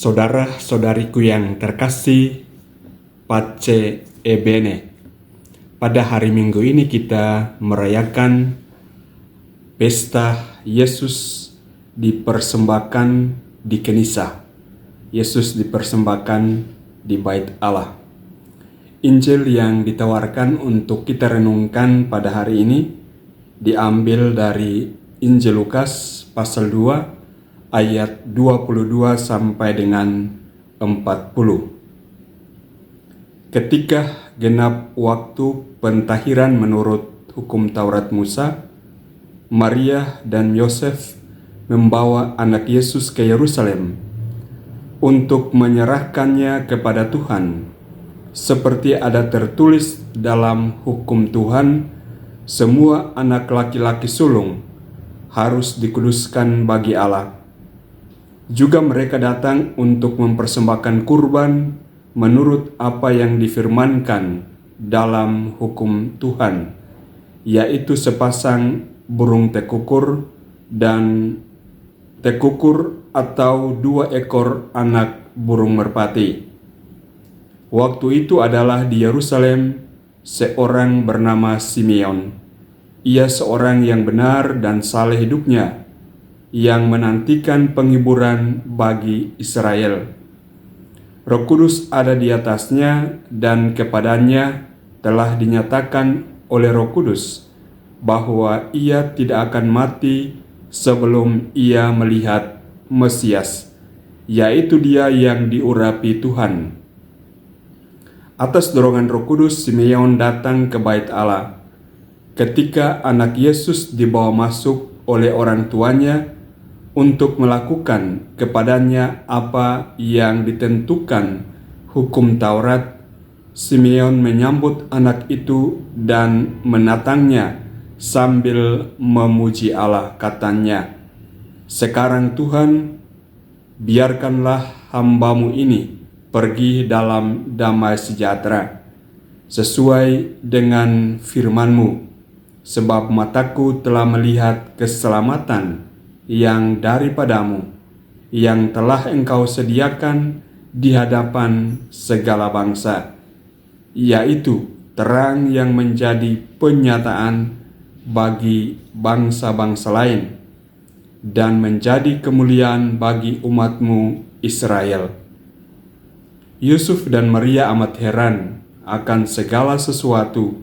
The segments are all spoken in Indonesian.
Saudara-saudariku yang terkasih, Pace Ebene. Pada hari Minggu ini kita merayakan pesta Yesus dipersembahkan di Kenisa. Yesus dipersembahkan di Bait Allah. Injil yang ditawarkan untuk kita renungkan pada hari ini diambil dari Injil Lukas pasal 2 ayat 22 sampai dengan 40. Ketika genap waktu pentahiran menurut hukum Taurat Musa, Maria dan Yosef membawa anak Yesus ke Yerusalem untuk menyerahkannya kepada Tuhan. Seperti ada tertulis dalam hukum Tuhan, semua anak laki-laki sulung harus dikuduskan bagi Allah. Juga mereka datang untuk mempersembahkan kurban menurut apa yang difirmankan dalam hukum Tuhan, yaitu sepasang burung tekukur dan tekukur atau 2 ekor anak burung merpati. Waktu itu adalah di Yerusalem seorang bernama Simeon. Ia seorang yang benar dan saleh hidupnya, yang menantikan penghiburan bagi Israel. Roh Kudus ada di atasnya, dan kepadanya telah dinyatakan oleh Roh Kudus bahwa ia tidak akan mati sebelum ia melihat Mesias, yaitu Dia yang diurapi Tuhan. Atas dorongan Roh Kudus, Simeon datang ke Bait Allah. Ketika anak Yesus dibawa masuk oleh orang tuanya untuk melakukan kepadanya apa yang ditentukan hukum Taurat, Simeon menyambut anak itu dan menatangnya sambil memuji Allah. Katanya, "Sekarang Tuhan, biarkanlah hamba-Mu ini pergi dalam damai sejahtera, sesuai dengan firman-Mu, sebab mataku telah melihat keselamatan yang daripada-Mu, yang telah Engkau sediakan di hadapan segala bangsa, yaitu terang yang menjadi penyataan bagi bangsa-bangsa lain, dan menjadi kemuliaan bagi umat-Mu Israel." Yusuf dan Maria amat heran akan segala sesuatu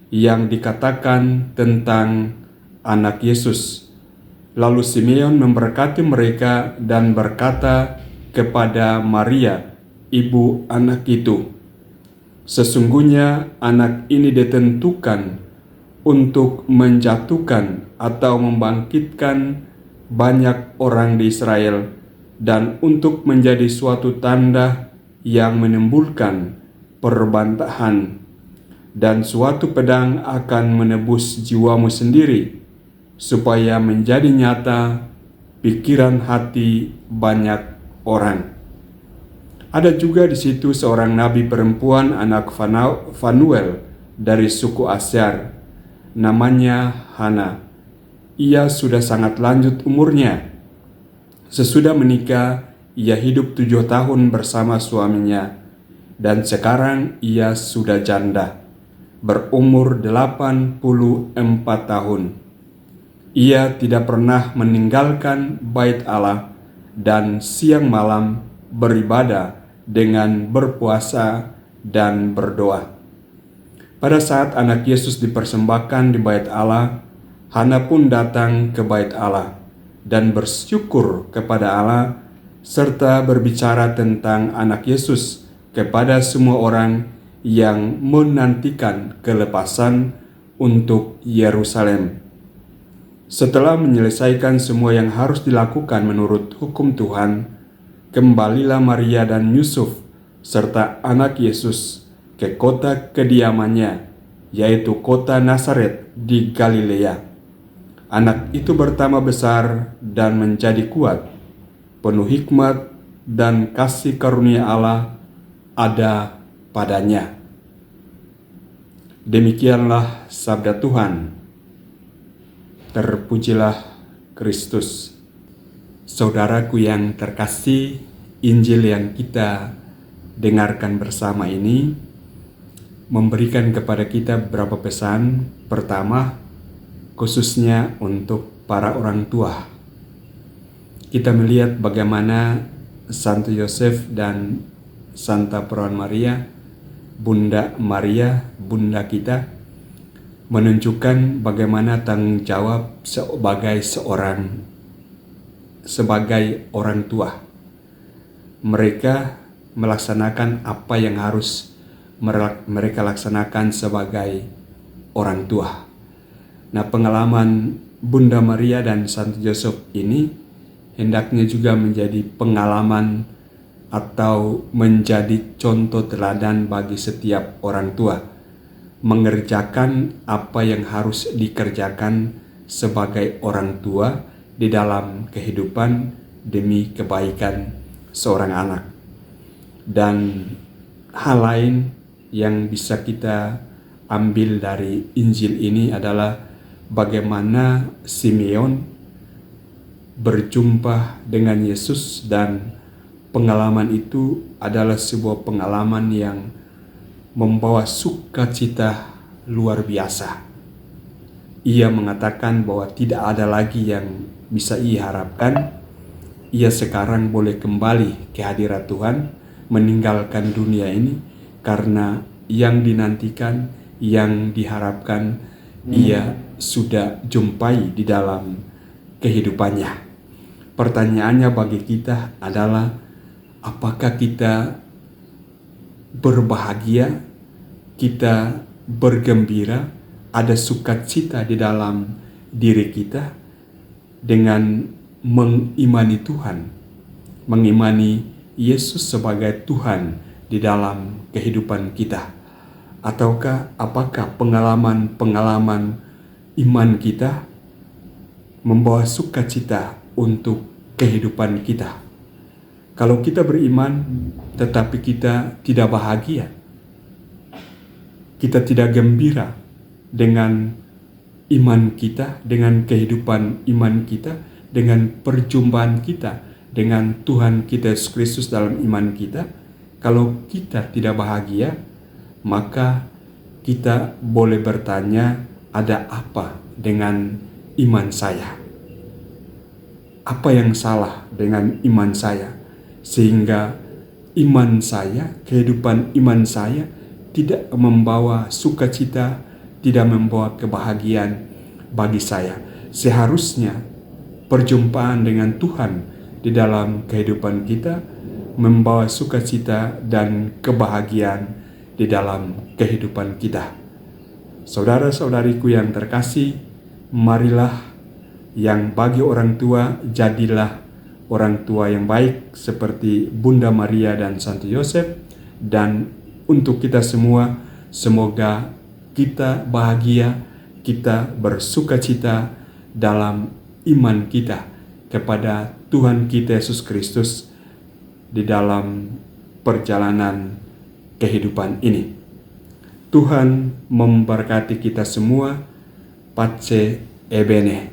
yang dikatakan tentang anak Yesus. Lalu Simeon memberkati mereka dan berkata kepada Maria, ibu anak itu, "Sesungguhnya anak ini ditentukan untuk menjatuhkan atau membangkitkan banyak orang di Israel, dan untuk menjadi suatu tanda yang menimbulkan perbantahan, dan suatu pedang akan menebus jiwamu sendiri, supaya menjadi nyata pikiran hati banyak orang." Ada juga di situ seorang nabi perempuan anak Fanuel dari suku Asyar, namanya Hana. Ia sudah sangat lanjut umurnya. Sesudah menikah, ia hidup 7 tahun bersama suaminya, dan sekarang ia sudah janda, berumur 84 tahun. Ia tidak pernah meninggalkan Bait Allah dan siang malam beribadah dengan berpuasa dan berdoa. Pada saat anak Yesus dipersembahkan di Bait Allah, Hana pun datang ke Bait Allah dan bersyukur kepada Allah, serta berbicara tentang anak Yesus kepada semua orang yang menantikan kelepasan untuk Yerusalem. Setelah menyelesaikan semua yang harus dilakukan menurut hukum Tuhan, kembalilah Maria dan Yusuf serta anak Yesus ke kota kediamannya, yaitu kota Nazaret di Galilea. Anak itu bertambah besar dan menjadi kuat, penuh hikmat dan kasih karunia Allah ada padanya. Demikianlah sabda Tuhan. Terpujilah Kristus. Saudaraku yang terkasih, Injil yang kita dengarkan bersama ini memberikan kepada kita beberapa pesan. Pertama, khususnya untuk para orang tua. Kita melihat bagaimana Santo Yosef dan Santa Perawan Maria, Bunda Maria, Bunda kita, menunjukkan bagaimana tanggung jawab sebagai orang tua. Mereka melaksanakan apa yang harus mereka laksanakan sebagai orang tua. Nah, pengalaman Bunda Maria dan Santo Yosef ini hendaknya juga menjadi pengalaman atau menjadi contoh teladan bagi setiap orang tua, mengerjakan apa yang harus dikerjakan sebagai orang tua di dalam kehidupan demi kebaikan seorang anak. Dan hal lain yang bisa kita ambil dari Injil ini adalah bagaimana Simeon berjumpa dengan Yesus, dan pengalaman itu adalah sebuah pengalaman yang membawa sukacita luar biasa. Ia mengatakan bahwa tidak ada lagi yang bisa ia harapkan. Ia sekarang boleh kembali ke hadirat Tuhan, meninggalkan dunia ini, karena yang dinantikan, yang diharapkan, ia sudah jumpai di dalam kehidupannya. Pertanyaannya bagi kita adalah, apakah kita berbahagia, kita bergembira, ada sukacita di dalam diri kita dengan mengimani Tuhan, mengimani Yesus sebagai Tuhan di dalam kehidupan kita? Ataukah apakah pengalaman-pengalaman iman kita membawa sukacita untuk kehidupan kita? Kalau kita beriman tetapi kita tidak bahagia, kita tidak gembira dengan iman kita, dengan kehidupan iman kita, dengan perjumpaan kita dengan Tuhan kita Yesus Kristus dalam iman kita, kalau kita tidak bahagia, maka kita boleh bertanya, ada apa dengan iman saya? Apa yang salah dengan iman saya sehingga iman saya, kehidupan iman saya tidak membawa sukacita, tidak membawa kebahagiaan bagi saya? Seharusnya perjumpaan dengan Tuhan di dalam kehidupan kita membawa sukacita dan kebahagiaan di dalam kehidupan kita. Saudara-saudariku yang terkasih, marilah yang bagi orang tua, jadilah orang tua yang baik seperti Bunda Maria dan Santo Yosef. Dan untuk kita semua, semoga kita bahagia, kita bersukacita dalam iman kita kepada Tuhan kita Yesus Kristus di dalam perjalanan kehidupan ini. Tuhan memberkati kita semua. Pace e bene.